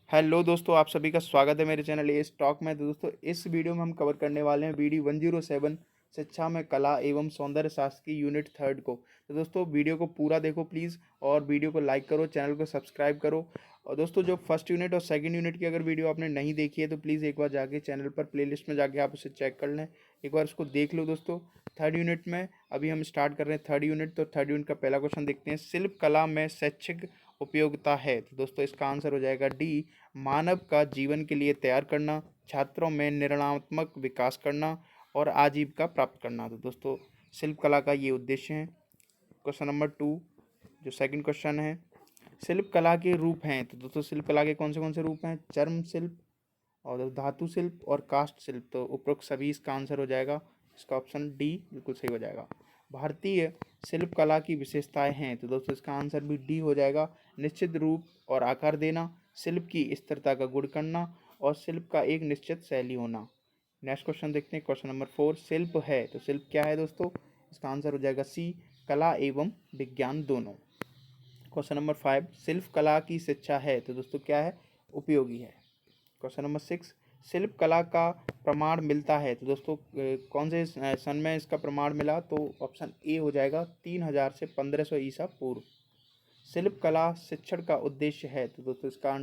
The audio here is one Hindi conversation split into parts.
हेलो दोस्तों, आप सभी का स्वागत है मेरे चैनल ए स्टॉक में। तो दोस्तों, इस वीडियो में हम कवर करने वाले हैं बीडी 107 शिक्षा में कला एवं सौंदर्य शास्त्र की यूनिट थर्ड को। तो दोस्तों, वीडियो को पूरा देखो प्लीज़, और वीडियो को लाइक करो, चैनल को सब्सक्राइब करो। और दोस्तों, जो फर्स्ट यूनिट और सेकंड यूनिट की अगर वीडियो आपने नहीं देखी है तो प्लीज़ एक बार जाके चैनल पर प्लेलिस्ट में जाके आप उसे चेक कर लें, एक बार उसको देख लो। दोस्तों, थर्ड यूनिट में अभी हम स्टार्ट कर रहे हैं थर्ड यूनिट। तो थर्ड यूनिट का पहला क्वेश्चन देखते हैं, शिल्प कला में शैक्षिक उपयोगिता है। तो दोस्तों, इसका आंसर हो जाएगा डी, मानव का जीवन के लिए तैयार करना, छात्रों में निर्णयात्मक विकास करना और आजीविका प्राप्त करना। तो दोस्तों, शिल्प कला का ये उद्देश्य है। क्वेश्चन नंबर 2, जो सेकंड क्वेश्चन है, शिल्प कला के रूप हैं। तो दोस्तों, शिल्प कला के कौन से रूप हैं? चर्म शिल्प और धातु शिल्प और काष्ठ शिल्प। तो उपरोक्त सभी इसका आंसर हो जाएगा, इसका ऑप्शन डी बिल्कुल सही हो जाएगा। भारतीय शिल्प कला की विशेषताएं हैं। तो दोस्तों, इसका आंसर भी डी हो जाएगा, निश्चित रूप और आकार देना, शिल्प की स्थिरता का गुण करना और शिल्प का एक निश्चित शैली होना। नेक्स्ट क्वेश्चन देखते हैं, क्वेश्चन नंबर 4, शिल्प है। तो शिल्प क्या है दोस्तों? इसका आंसर हो जाएगा सी, कला एवं विज्ञान दोनों। क्वेश्चन नंबर 5, शिल्प कला की शिक्षा है। तो दोस्तों, क्या है? उपयोगी है। क्वेश्चन नंबर 6, शिल्प कला का प्रमाण मिलता है। तो दोस्तों, कौन से सन में इसका प्रमाण मिला? तो ऑप्शन ए हो जाएगा, 3000 से 1500 ईसा पूर्व। शिल्प कला शिक्षण का उद्देश्य है। तो दोस्तों, इसका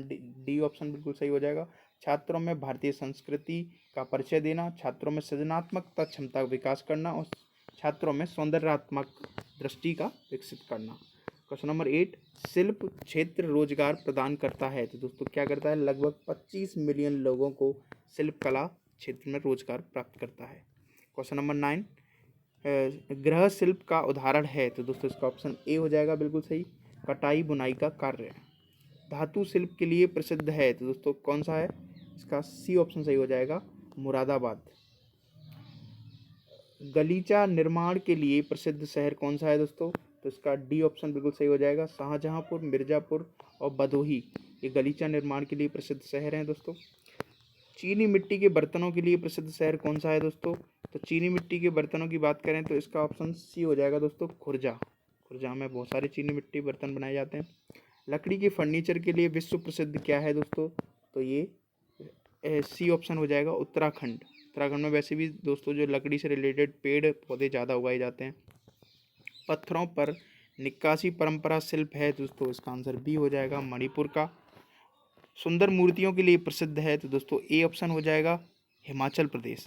डी ऑप्शन बिल्कुल सही हो जाएगा, छात्रों में भारतीय संस्कृति का परिचय देना, छात्रों में सृजनात्मकता क्षमता का विकास करना और छात्रों में सौंदर्यात्मक दृष्टि का विकसित करना। क्वेश्चन नंबर 8, शिल्प क्षेत्र रोजगार प्रदान करता है। तो दोस्तों, क्या करता है? लगभग 25 मिलियन लोगों को शिल्प कला क्षेत्र में रोजगार प्राप्त करता है। क्वेश्चन नंबर 9, गृह शिल्प का उदाहरण है। तो दोस्तों, इसका ऑप्शन ए हो जाएगा बिल्कुल सही, कटाई बुनाई का कार्य। धातु शिल्प के लिए प्रसिद्ध है। तो दोस्तों, कौन सा है? इसका सी ऑप्शन सही हो जाएगा, मुरादाबाद। गलीचा निर्माण के लिए प्रसिद्ध शहर कौन सा है दोस्तों? तो इसका डी ऑप्शन बिल्कुल सही हो जाएगा, शाहजहांपुर, मिर्जापुर और भदोही, ये गलीचा निर्माण के लिए प्रसिद्ध शहर हैं दोस्तों। चीनी मिट्टी के बर्तनों के लिए प्रसिद्ध शहर कौन सा है दोस्तों? तो चीनी मिट्टी के बर्तनों की बात करें तो इसका ऑप्शन सी हो जाएगा दोस्तों, खुर्जा। खुर्जा में बहुत सारे चीनी मिट्टी बर्तन बनाए जाते हैं। लकड़ी के फर्नीचर के लिए विश्व प्रसिद्ध क्या है दोस्तों? तो ये सी ऑप्शन हो जाएगा, उत्तराखंड। उत्तराखंड में वैसे भी दोस्तों जो लकड़ी से रिलेटेड पेड़ पौधे ज़्यादा उगाए जाते हैं। पत्थरों पर निक्काशी परंपरा शिल्प है दोस्तों, इसका आंसर बी हो जाएगा, मणिपुर का। सुंदर मूर्तियों के लिए प्रसिद्ध है। तो दोस्तों, ए ऑप्शन हो जाएगा, हिमाचल प्रदेश।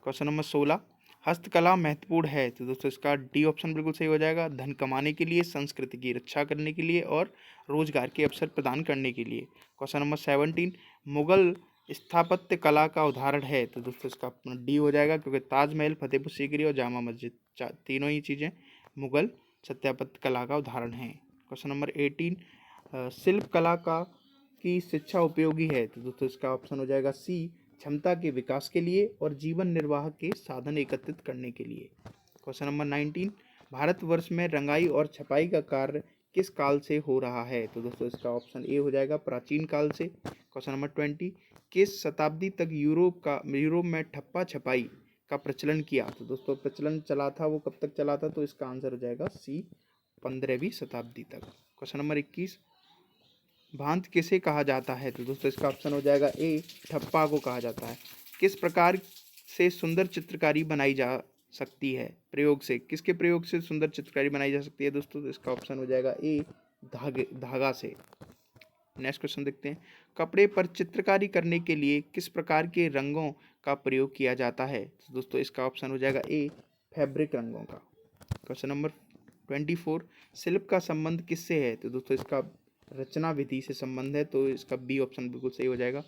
क्वेश्चन नंबर 16, हस्तकला महत्वपूर्ण है। तो दोस्तों, इसका डी ऑप्शन बिल्कुल सही हो जाएगा, धन कमाने के लिए, संस्कृति की रक्षा करने के लिए और रोजगार के अवसर प्रदान करने के लिए। क्वेश्चन नंबर 17, मुगल स्थापत्य कला का उदाहरण है। तो दोस्तों, इसका डी हो जाएगा, क्योंकि ताजमहल, फतेहपुर सीकरी और जामा मस्जिद तीनों ही चीज़ें मुगल स्थापत्य कला का उदाहरण हैं। क्वेश्चन नंबर 18, शिल्प कला का की शिक्षा उपयोगी है। तो दोस्तों, इसका ऑप्शन हो जाएगा सी, क्षमता के विकास के लिए और जीवन निर्वाह के साधन एकत्रित करने के लिए। क्वेश्चन नंबर 19, भारतवर्ष में रंगाई और छपाई का कार्य किस काल से हो रहा है। तो दोस्तों, इसका ऑप्शन ए हो जाएगा, प्राचीन काल से। क्वेश्चन नंबर 20, किस शताब्दी तक यूरोप में ठप्पा छपाई का प्रचलन किया। तो दोस्तों, प्रचलन चला था वो कब तक चला था? तो इसका आंसर हो जाएगा सी, 15वीं शताब्दी तक। क्वेश्चन नंबर 21, भांत किसे कहा जाता है। तो दोस्तों, इसका ऑप्शन हो जाएगा ए, ठप्पा को कहा जाता है। किस प्रकार से सुंदर चित्रकारी बनाई जा सकती है? प्रयोग से, किसके प्रयोग से सुंदर चित्रकारी बनाई जा सकती है दोस्तों? तो इसका ऑप्शन हो जाएगा ए, धागा से। नेक्स्ट क्वेश्चन देखते हैं, कपड़े पर चित्रकारी करने के लिए किस प्रकार के रंगों का प्रयोग किया जाता है। तो दोस्तों, इसका ऑप्शन हो जाएगा ए, फैब्रिक रंगों का। क्वेश्चन नंबर 24, शिल्प का संबंध किससे है। तो दोस्तों, इसका रचना विधि से संबंध है, तो इसका बी ऑप्शन बिल्कुल सही हो जाएगा।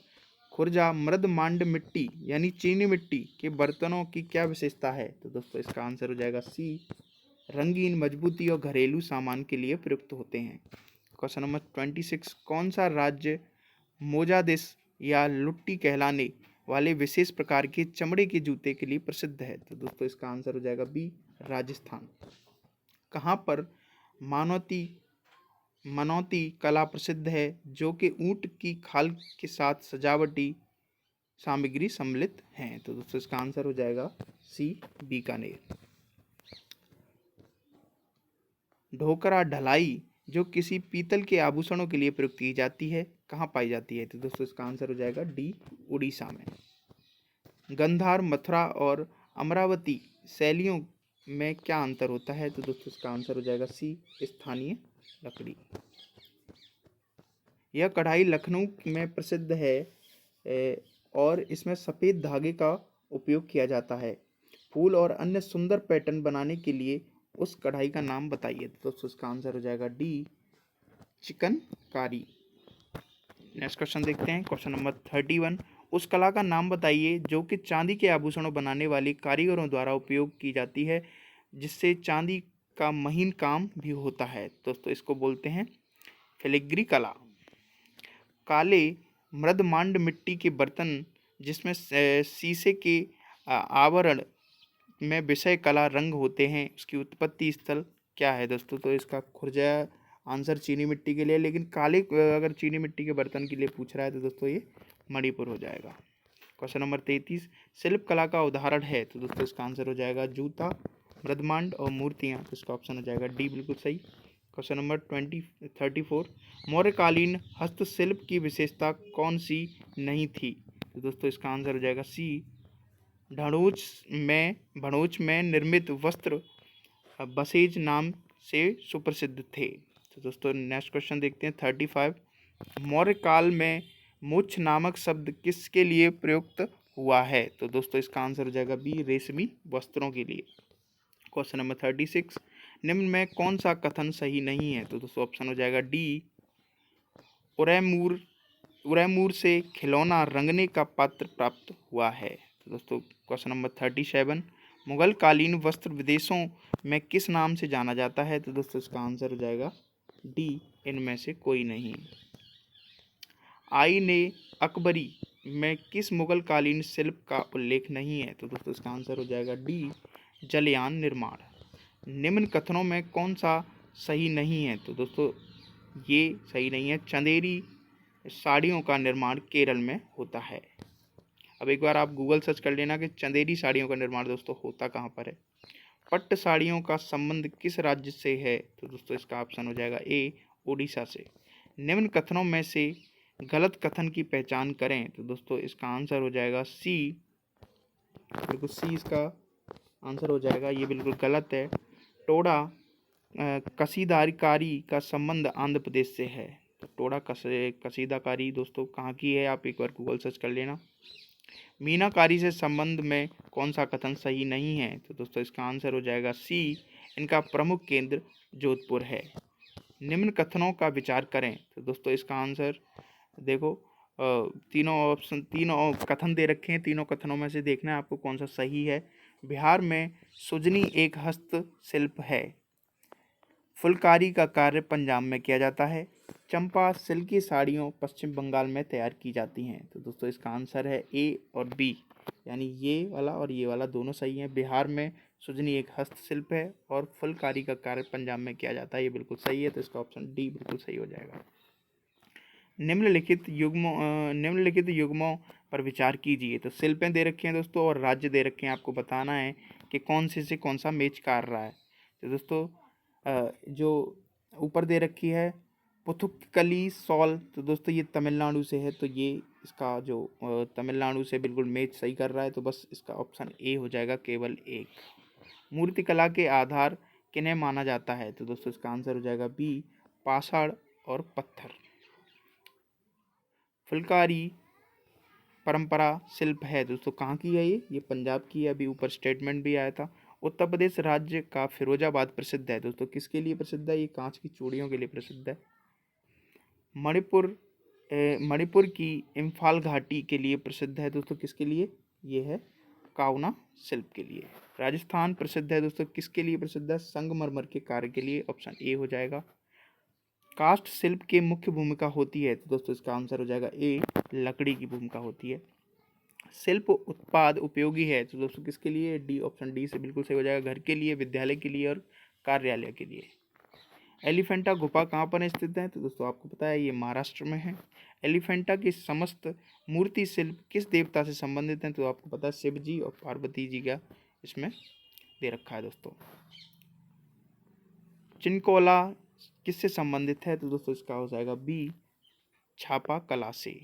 खुरजा मृद मांड मिट्टी यानी चीनी मिट्टी के बर्तनों की क्या विशेषता है। तो दोस्तों, इसका आंसर हो जाएगा सी, रंगीन, मजबूती और घरेलू सामान के लिए प्रयुक्त होते हैं। क्वेश्चन नंबर 26, कौन सा राज्य मोजादिस या लुट्टी कहलाने वाले विशेष प्रकार के चमड़े के जूते के लिए प्रसिद्ध है। तो दोस्तों, इसका आंसर हो जाएगा बी, राजस्थान। कहाँ पर मानवती मनौती कला प्रसिद्ध है, जो कि ऊंट की खाल के साथ सजावटी सामग्री सम्मिलित हैं। तो दोस्तों, इसका आंसर हो जाएगा सी, बीकानेर। ढोकरा ढलाई जो किसी पीतल के आभूषणों के लिए प्रयुक्त की जाती है, कहाँ पाई जाती है? तो दोस्तों इसका आंसर हो जाएगा डी, उड़ीसा में। गंधार, मथुरा और अमरावती शैलियों में क्या अंतर होता है? तो दोस्तों इसका आंसर हो जाएगा सी, स्थानीय लकड़ी। यह कढ़ाई लखनऊ में प्रसिद्ध है और इसमें सफ़ेद धागे का उपयोग किया जाता है। फूल और अन्य सुंदर पैटर्न बनाने के लिए उस कढ़ाई का नाम बताइए। तो दोस्तों इसका आंसर हो जाएगा डी, चिकनकारी। नेक्स्ट क्वेश्चन देखते हैं, क्वेश्चन नंबर 31। उस कला का नाम बताइए जो कि चांदी के आभूषणों बनाने वाले कारीगरों द्वारा उपयोग की जाती है, जिससे चांदी का महीन काम भी होता है। दोस्तों इसको बोलते हैं फिलिग्री कला। काले मृदमांड मिट्टी के बर्तन जिसमें शीशे के आवरण में विषय कला रंग होते हैं, उसकी उत्पत्ति स्थल क्या है? दोस्तों तो इसका खुरजा आंसर चीनी मिट्टी के लिए, लेकिन काले अगर चीनी मिट्टी के बर्तन के लिए पूछ रहा है तो दोस्तों ये मणिपुर हो जाएगा। Question number 33। शिल्प कला का उदाहरण है? तो दोस्तों इसका आंसर हो जाएगा जूता, मृदमांड और मूर्तियाँ। तो इसका ऑप्शन हो जाएगा डी, बिल्कुल सही। Question number 34। मौर्यकालीन हस्तशिल्प की विशेषता कौन सी नहीं थी? तो दोस्तों इसका आंसर हो जाएगा सी, भड़ोच में निर्मित वस्त्र बसेज नाम से सुप्रसिद्ध थे। तो दोस्तों नेक्स्ट क्वेश्चन देखते हैं 35। मौर्य काल में मुच्छ नामक शब्द किसके लिए प्रयुक्त हुआ है? तो दोस्तों इसका आंसर हो जाएगा बी, रेशमी वस्त्रों के लिए। Question number 36। निम्न में कौन सा कथन सही नहीं है? तो दोस्तों ऑप्शन हो जाएगा डी, उरैमूर से खिलौना रंगने का पात्र प्राप्त हुआ है। तो दोस्तों क्वेश्चन नंबर 37। मुगल कालीन वस्त्र विदेशों में किस नाम से जाना जाता है? तो दोस्तों इसका आंसर हो जाएगा डी, इनमें से कोई नहीं। आई ने अकबरी में किस मुगल कालीन शिल्प का उल्लेख नहीं है? तो दोस्तों इसका आंसर हो जाएगा डी, जलयान निर्माण। निम्न कथनों में कौन सा सही नहीं है? तो दोस्तों ये सही नहीं है, चंदेरी साड़ियों का निर्माण केरल में होता है। अब एक बार आप गूगल सर्च कर लेना कि चंदेरी साड़ियों का निर्माण दोस्तों होता कहाँ पर है। पट्ट साड़ियों का संबंध किस राज्य से है? तो दोस्तों इसका ऑप्शन हो जाएगा ए, उड़ीसा से। निम्न कथनों में से गलत कथन की पहचान करें। तो दोस्तों इसका आंसर हो जाएगा सी, बिल्कुल सी इसका आंसर हो जाएगा, ये बिल्कुल गलत है। टोडा कसीदाकारी का संबंध आंध्र प्रदेश से है। तो टोडा कसीदाकारी दोस्तों कहाँ की है, आप एक बार गूगल सर्च कर लेना। मीनाकारी से संबंध में कौन सा कथन सही नहीं है? तो दोस्तों इसका आंसर हो जाएगा सी, इनका प्रमुख केंद्र जोधपुर है। निम्न कथनों का विचार करें। तो दोस्तों इसका आंसर देखो, तीनों कथन दे रखे हैं, तीनों कथनों में से देखना है आपको कौन सा सही है। बिहार में सुजनी एक हस्तशिल्प है। फुलकारी का कार्य पंजाब में किया जाता है। चंपा सिल्की साड़ियों पश्चिम बंगाल में तैयार की जाती हैं। तो दोस्तों इसका आंसर है ए और बी, यानी ये वाला और ये वाला दोनों सही हैं। बिहार में सुजनी एक हस्तशिल्प है और फुलकारी का कार्य पंजाब में किया जाता है, ये बिल्कुल सही है। तो इसका ऑप्शन डी बिल्कुल सही हो जाएगा। निम्नलिखित युग्मों पर विचार कीजिए। तो शिल्पें दे रखी हैं दोस्तों और राज्य दे रखे हैं, आपको बताना है कि कौन से कौन सा मैच कर रहा है। तो दोस्तों जो ऊपर दे रखी है पुथुक्कली सॉल, तो दोस्तों ये तमिलनाडु से है, तो ये इसका जो तमिलनाडु से बिल्कुल मैच सही कर रहा है, तो बस इसका ऑप्शन ए हो जाएगा, केवल एक। मूर्तिकला के आधार किन्हें माना जाता है? तो दोस्तों इसका आंसर हो जाएगा बी, पाषाण और पत्थर। फुलकारी परंपरा शिल्प है दोस्तों कहाँ की है? ये पंजाब की है, अभी ऊपर स्टेटमेंट भी आया था। उत्तर प्रदेश राज्य का फिरोजाबाद प्रसिद्ध है दोस्तों, किसके लिए प्रसिद्ध है? ये कांच की चूड़ियों के लिए प्रसिद्ध है। मणिपुर की इम्फाल घाटी के लिए प्रसिद्ध है दोस्तों, किसके लिए? ये है कावना शिल्प के लिए। राजस्थान प्रसिद्ध है दोस्तों, किसके लिए प्रसिद्ध है? संगमरमर के कार्य के लिए, ऑप्शन ए हो जाएगा। कास्ट शिल्प की मुख्य भूमिका होती है, तो दोस्तों इसका आंसर हो जाएगा ए, लकड़ी की भूमिका होती है। शिल्प उत्पाद उपयोगी है, तो दोस्तों किसके लिए? डी, ऑप्शन डी से बिल्कुल सही हो जाएगा, घर के लिए, विद्यालय के लिए और कार्यालय के लिए। एलिफेंटा गुफा कहाँ पर स्थित है? तो दोस्तों आपको पता है ये महाराष्ट्र में है। एलिफेंटा की समस्त मूर्ति शिल्प किस देवता से संबंधित हैं? तो आपको पता है शिव जी और पार्वती जी का इसमें दे रखा है दोस्तों। चिनकोला किससे संबंधित है? तो दोस्तों इसका हो जाएगा बी, छापा कला से।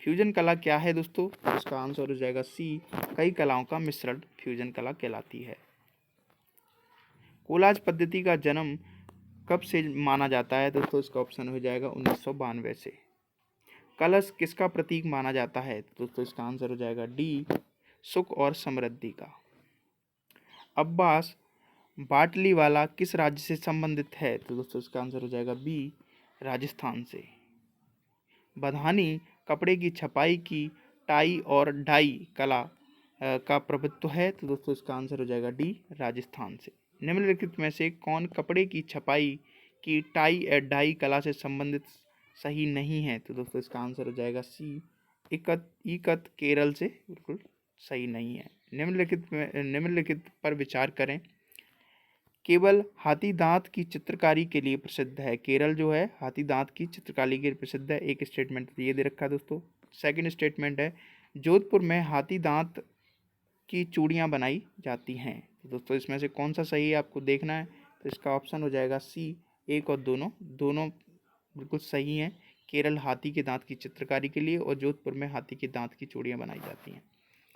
फ्यूजन कला क्या है दोस्तों? तो इसका आंसर हो जाएगा सी, कई कलाओं का मिश्रण फ्यूजन कला कहलाती है। कोलाज पद्धति का जन्म कब से माना जाता है दोस्तों? इसका ऑप्शन हो जाएगा 1992 से। कलश किसका प्रतीक माना जाता है? तो दोस्तों इसका आंसर हो जाएगा डी, सुख और समृद्धि का। अब्बास बाटलीवाला किस राज्य से संबंधित है? तो दोस्तों इसका आंसर हो जाएगा बी, राजस्थान से। बधानी कपड़े की छपाई की टाई और डाई कला का प्रभुत्व है? तो दोस्तों इसका आंसर हो जाएगा डी, राजस्थान से। निम्नलिखित में से कौन कपड़े की छपाई की टाई और डाई कला से संबंधित सही नहीं है? तो दोस्तों इसका आंसर हो जाएगा सी, इकत केरल से बिल्कुल सही नहीं है। निम्नलिखित पर विचार करें। केवल हाथी दांत की चित्रकारी के लिए प्रसिद्ध है। केरल जो है हाथी दांत की चित्रकारी के लिए प्रसिद्ध है। एक स्टेटमेंट ये दे रखा है दोस्तों। सेकंड स्टेटमेंट है जोधपुर में हाथी दांत की चूड़ियाँ बनाई जाती हैं। तो दोस्तों इसमें से कौन सा सही है आपको देखना है। तो इसका ऑप्शन हो जाएगा सी, एक और दोनों बिल्कुल सही हैं। केरल हाथी के दांत की चित्रकारी के लिए और जोधपुर में हाथी के दांत की चूड़ियाँ बनाई जाती हैं।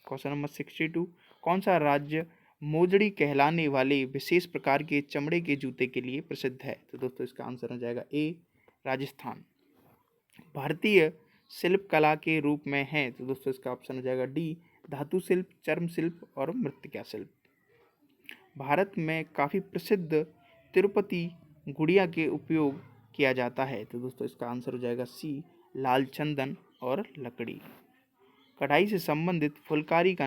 क्वेश्चन नंबर 62, कौन सा राज्य मोजड़ी कहलाने वाले विशेष प्रकार के चमड़े के जूते के लिए प्रसिद्ध है? तो दोस्तों इसका आंसर हो जाएगा ए, राजस्थान। भारतीय शिल्प कला के रूप में है? तो दोस्तों इसका ऑप्शन हो जाएगा डी, धातु शिल्प, चर्म शिल्प और मृत्तिका शिल्प। भारत में काफ़ी प्रसिद्ध तिरुपति गुड़िया के उपयोग किया जाता है। तो दोस्तों इसका आंसर हो जाएगा सी, लाल चंदन और लकड़ी। कढ़ाई से संबंधित फुलकारी का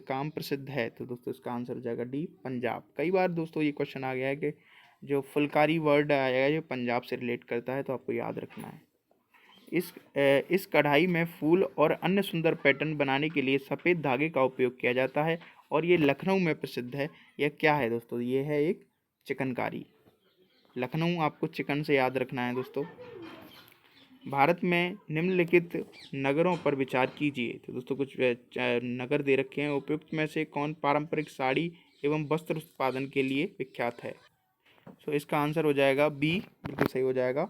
काम प्रसिद्ध है। तो दोस्तों इसका आंसर हो जाएगा डी, पंजाब। कई बार दोस्तों ये क्वेश्चन आ गया है कि जो फुलकारी वर्ड आएगा जो पंजाब से रिलेट करता है, तो आपको याद रखना है। इस कढ़ाई में फूल और अन्य सुंदर पैटर्न बनाने के लिए सफ़ेद धागे का उपयोग किया जाता है और ये लखनऊ में प्रसिद्ध है। यह क्या है दोस्तों? ये है एक चिकनकारी। लखनऊ आपको चिकन से याद रखना है दोस्तों। भारत में निम्नलिखित नगरों पर विचार कीजिए। तो दोस्तों कुछ नगर दे रखे हैं। उपयुक्त में से कौन पारंपरिक साड़ी एवं वस्त्र उत्पादन के लिए विख्यात है? तो इसका आंसर हो जाएगा बी, बिल्कुल सही हो जाएगा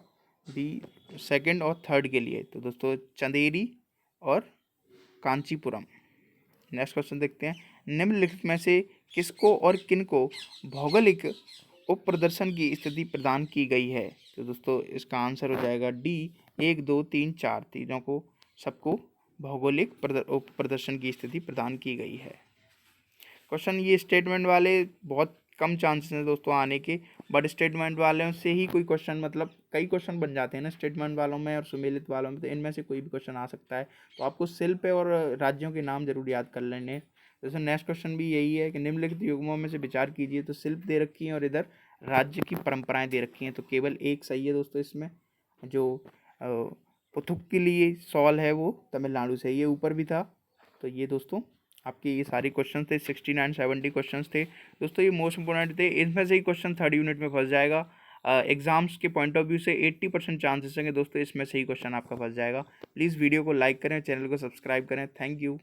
बी, सेकंड और थर्ड के लिए। तो दोस्तों चंदेरी और कांचीपुरम। नेक्स्ट क्वेश्चन देखते हैं। निम्नलिखित में से किसको और किनको भौगोलिक उप प्रदर्शन की स्थिति प्रदान की गई है? तो दोस्तों इसका आंसर हो जाएगा डी, 1, 2, 3, 4 तीनों को सबको भौगोलिक उप प्रदर्शन की स्थिति प्रदान की गई है। क्वेश्चन ये स्टेटमेंट वाले बहुत कम चांसेस हैं दोस्तों आने के, बट स्टेटमेंट वालों से ही कोई क्वेश्चन, मतलब कई क्वेश्चन बन जाते हैं ना स्टेटमेंट वालों में और सुमेलित वालों में, तो इनमें से कोई भी क्वेश्चन आ सकता है। तो आपको शिल्प और राज्यों के नाम जरूर याद कर लेने। जैसे नेक्स्ट क्वेश्चन भी यही है कि निम्नलिखित युग्मों में से विचार कीजिए। तो शिल्प दे रखी हैं और इधर राज्य की परंपराएं दे रखी हैं। तो केवल एक सही है दोस्तों इसमें, जो पुथुक्कली शॉल है वो तमिलनाडु से, ये ऊपर भी था। तो ये दोस्तों आपके ये सारे क्वेश्चन थे, 69 70 क्वेश्चन थे दोस्तों। ये मोस्ट इंपोर्टेंट थे। इनमें से ही क्वेश्चन थर्ड यूनिट में फंस जाएगा। एग्जाम्स के पॉइंट ऑफ व्यू से 80% चांसेस होंगे दोस्तों इसमें से ही क्वेश्चन आपका फंस जाएगा। प्लीज़ वीडियो को लाइक करें, चैनल को सब्सक्राइब करें। Thank you.